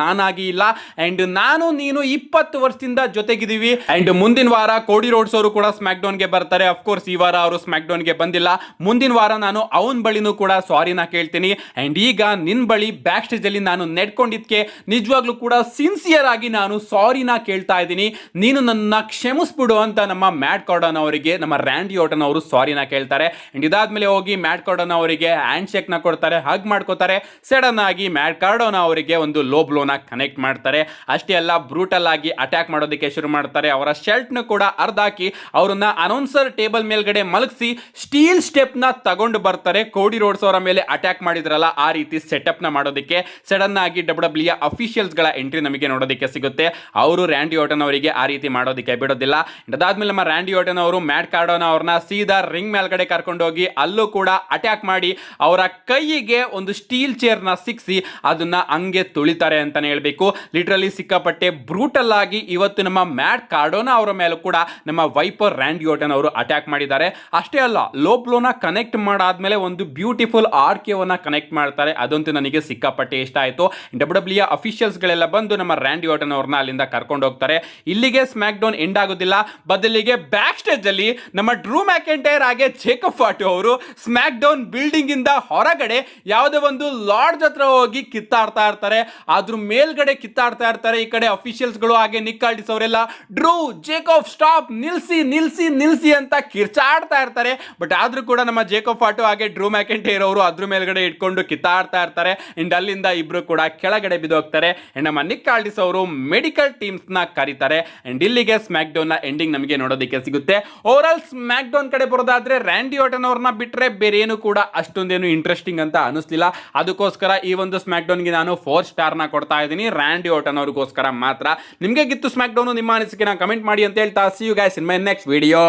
ನಾನಾಗಿ ಇಲ್ಲ, ಅಂಡ್ ನಾನು ನೀನು 20 ವರ್ಷದಿಂದ ಜೊತೆಗಿದ್ದೀವಿ. ಅಂಡ್ ಮುಂದಿನ ವಾರ ಕೋಡಿ ರೋಡ್ಸ್ ಅವರು ಕೂಡ ಸ್ಮ್ಯಾಕ್ ಡೌನ್ ಗೆ ಬರ್ತಾರೆ. ಅಫ್ಕೋರ್ಸ್ ಈ ವಾರ ಅವರು ಸ್ಮ್ಯಾಕ್ ಡೌನ್ ಗೆ ಬಂದಿಲ್ಲ, ಮುಂದಿನ ವಾರ ನಾನು ಅವನ ಬಳಿನೂ ಕೂಡ ಸಾರಿನ ಕೇಳ್ತೀನಿ. ಅಂಡ್ ಈಗ ನಿನ್ ಬಳಿ ಬ್ಯಾಕ್ ಸ್ಟೇಜ್ ಅಲ್ಲಿ ನಾನು ನೆಡ್ಕೊಂಡಿದ್ಕೆ ನಿಜವಾಗ್ಲೂ ಕೂಡ ಸಿನ್ಸಿಯರ್ ಆಗಿ ನಾನು ಸಾರಿನ ಕೇಳ್ತಾ ಇದ್ದೀನಿ, ನೀನು ನನ್ನ ಕ್ಷಮಿಸ್ಬಿಡು ಅಂತ ನಮ್ಮ ಮ್ಯಾಟ್ ಕಾರ್ಡೋನಾ ಅವರಿಗೆ ನಮ್ಮ ರ್ಯಾಂಡಿ ಓರ್ಟನ್ ಅವರು ಸಾರಿನ ಕೇಳ್ತಾರೆ. ಅಂಡ್ ಇದಾದ್ಮೇಲೆ ಹೋಗಿ ಮ್ಯಾಟ್ ಕಾರ್ಡೋನಾ ಅವರಿಗೆ ಹ್ಯಾಂಡ್ ಶೇಕ್ ನ ಕೊಡ್ತಾರೆ, ಹಗ್ ಮಾಡ್ಕೋತಾರೆ. ಸಡನ್ ಆಗಿ ಮ್ಯಾಟ್ ಕಾರ್ಡೋನಾ ಅವರಿಗೆ ಒಂದು ಲೋ ಬ್ಲೋನ ಕನೆಕ್ಟ್ ಮಾಡ್ತಾರೆ. ಅಷ್ಟೇ ಅಲ್ಲ, ಬ್ರೂಟಲ್ ಆಗಿ ಅಟ್ಯಾಕ್ ಮಾಡೋದಕ್ಕೆ ಶುರು ಮಾಡ್ತಾರೆ. ಅವರ ಶರ್ಟ್ ನ ಕೂಡ ಅರ್ಧಾಕಿ ಅವರನ್ನ ಅನೌನ್ಸರ್ ಟೇಬಲ್ ಮೇಲ್ಗಡೆ ಮಲಗಿಸಿ ಸ್ಟೀಲ್ ಸ್ಟೆಪ್ ನ ತಗೊಂಡು ಬರ್ತಾರೆ. ಕೋಡಿ ರೋಡ್ಸ್ ಅವರ ಮೇಲೆ ಅಟ್ಯಾಕ್ ಮಾಡಿದ್ರಲ್ಲ ಆ ರೀತಿ ಸೆಟಪ್ ನ ಮಾಡೋದಕ್ಕೆ ಸಡನ್ ಆಗಿ ಡಬ್ಲ್ಯೂ ಅಫಿಷಿಯಲ್ಸ್ ಗಳ ಎಂಟ್ರಿ ನಮಗೆ ನೋಡೋದಕ್ಕೆ ಸಿಗುತ್ತೆ. ಅವರು ರ್ಯಾಂಡಿ ಓರ್ಟನ್ ಅವರಿಗೆ ಆ ರೀತಿ ಮಾಡೋದಕ್ಕೆ ಬಿಡೋದಿಲ್ಲ. ಅದಾದ್ಮೇಲೆ ನಮ್ಮ ರ್ಯಾಂಡಿ ಓರ್ಟನ್ ಅವರು ಮ್ಯಾಟ್ ಕಾರ್ಡೋನಾ ಅವ್ರನ್ನ ಸೀದಾ ರಿಂಗ್ ಮೇಲ್ಗಡೆ ಕರ್ಕೊಂಡು ಹೋಗಿ ಅಲ್ಲೂ ಕೂಡ ಅಟ್ಯಾಕ್ ಮಾಡಿ ಅವರ ಕೈಗೆ ಒಂದು ಸ್ಟೀಲ್ ಚೇರ್ ನ ಸಿಕ್ಸಿ ಅದನ್ನ ಹಂಗೆ ತುಳಿತಾರೆ ಅಂತಾನೆ ಹೇಳ್ಬೇಕು. ಲಿಟರಲಿ ಸಿಕ್ಕಾಪಟ್ಟೆ ಬ್ರೂಟಲ್ ಆಗಿ ಇವತ್ತು ನಮ್ಮ ಮ್ಯಾಟ್ ಕಾರ್ಡೋನಾ ಅವರ ಮೇಲೂ ಕೂಡ ನಮ್ಮ ವೈಪರ್ ರ್ಯಾಂಡಿ ಓರ್ಟನ್ ಅವರು ಅಟ್ಯಾಕ್ ಮಾಡಿದ್ದಾರೆ. ಅಷ್ಟೇ ಅಲ್ಲ, ಲೋ ಬ್ಲೋನ ಕನೆಕ್ಟ್ ಮಾಡಾದ್ಮೇಲೆ ಒಂದು ಬ್ಯೂಟಿಫುಲ್ ಆರ್ಕೆವನ್ನ ಕನೆಕ್ಟ್ ಮಾಡ್ತಾರೆ. ಅದಂತೂ ನನಗೆ ಸಿಕ್ಕಾಪಟ್ಟೆ ಇಷ್ಟ ಆಯಿತು. ಡಬ್ಲ್ಯೂ ಅಫಿಷಿಯಲ್ಸ್ ಗಳೆಲ್ಲ ಬಂದು ನಮ್ಮ ರ್ಯಾಂಡಿ ಓರ್ಟನ್ ಅವ್ರನ್ನ ಅಲ್ಲಿಂದ ಕರ್ಕೊಂಡು ಹೋಗ್ತಾರೆ. ಇಲ್ಲಿಗೆ ಸ್ಮ್ಯಾಕ್ ಡೌನ್ ಎಂಡ್ ಆಗೋದಿಲ್ಲ, ಬದಲಿಗೆ ಬ್ಯಾಕ್ ಸ್ಟೇಜ್ ಅಲ್ಲಿ ನಮ್ಮ ಡ್ರೂ ಮ್ಯಾಕೆಂಟೈರ್ ಹಾಗೆ ಜೇಕಬ್ ಫಾಟು ಅವರು ಸ್ಮ್ಯಾಕ್ ಡೌನ್ ಬಿಲ್ಡಿಂಗ್ ಇಂದ ಹೊರಗಡೆ ಯಾವುದೋ ಒಂದು ಲಾಡ್ಜ್ ಹತ್ರ ಹೋಗಿ ಕಿತ್ತಾಡ್ತಾ ಇರ್ತಾರೆ. ಅದ್ರ ಮೇಲ್ಗಡೆ ಕಿತ್ತಾಡ್ತಾ ಇರ್ತಾರೆ. ಈ ಕಡೆ ಅಫಿಷಿಯಲ್ಸ್ ಗಳು ಹಾಗೆ ನಿಕ್ ಆಲ್ಡಿಸ್ ಅವರೆಲ್ಲ ಡ್ರೂ ಜೇಕಬ್ ಸ್ಟಾಪ್, ನಿಲ್ಸಿ ನಿಲ್ಸಿ ನಿಲ್ಸಿ ಅಂತ ಕಿರ್ಚಾಡ್ತಾ ಇರ್ತಾರೆ. ಬಟ್ ಆದ್ರೂ ಕೂಡ ನಮ್ಮ ಜೇಕಬ್ ಫಾಟು ಹಾಗೆ ಡ್ರೂ ಮ್ಯಾಕೆಂಟೈರ್ ಅವರು ಅದ್ರ ಮೇಲ್ಗಡೆ ಇಟ್ಕೊಂಡು ಕಿತ್ತಾಡ್ತಾ ಇರ್ತಾರೆ. ಅಂಡ್ ಅಲ್ಲಿಂದ ಇಬ್ರು ಕೂಡ ಕೆಳಗಡೆ ಬಿದ್ದೋಗ್ತಾರೆ. ಅಂಡ್ ನಮ್ಮ ನಿಕ್ ಆಲ್ಡಿಸ್ ಅವರು ಮೆಡಿಕಲ್ ಟೀಮ್ಸ್ ನ ಕರೀತಾರೆ. ಅಂಡ್ ಇಲ್ಲಿಗೆ ಸ್ಮ್ಯಾಕ್ ಡೌನ್ ನ ಎಂಡಿಂಗ್ ನಮಗೆ ನೋಡೋದಕ್ಕೆ ಸಿಗುತ್ತೆ. ಓವರ್ ಆಲ್ ಸ್ಮ್ಯಾಕ್ ಡೌನ್ ಕಡೆ ಬರೋದಾದ್ರೆ ರ್ಯಾಂಡಿ ಓರ್ಟನ್ ಅವ್ರನ್ನ ಬಿಟ್ರೆ ಬೇರೆ ಏನು ಕೂಡ ಅಷ್ಟೊಂದೇನು ಇಂಟ್ರೆಸ್ಟಿಂಗ್ ಅಂತ ಅನಿಸ್ಲಿಲ್ಲ. ಅದಕ್ಕೋಸ್ಕರ ಈ ಒಂದು ಸ್ಮ್ಯಾಕ್ ಡೌನ್ ಗೆ ನಾನು 4 ಸ್ಟಾರ್ ನ ಕೊಡ್ತಾ ಇದ್ದೀನಿ ರ್ಯಾಂಡಿ ಓರ್ಟನ್ ಅವ್ರಿಗೋಸ್ಕರ ಮಾತ್ರ. ನಿಮ್ಗೆ ಗಿತ್ತು ಸ್ಮ್ಯಾಕ್ ಡೌನ್, ನಿಮ್ಮ ಅನಿಸಿಕೆನ ಕಮೆಂಟ್ ಮಾಡಿ ಅಂತ ಹೇಳ್ತಾ, see you guys in my next video.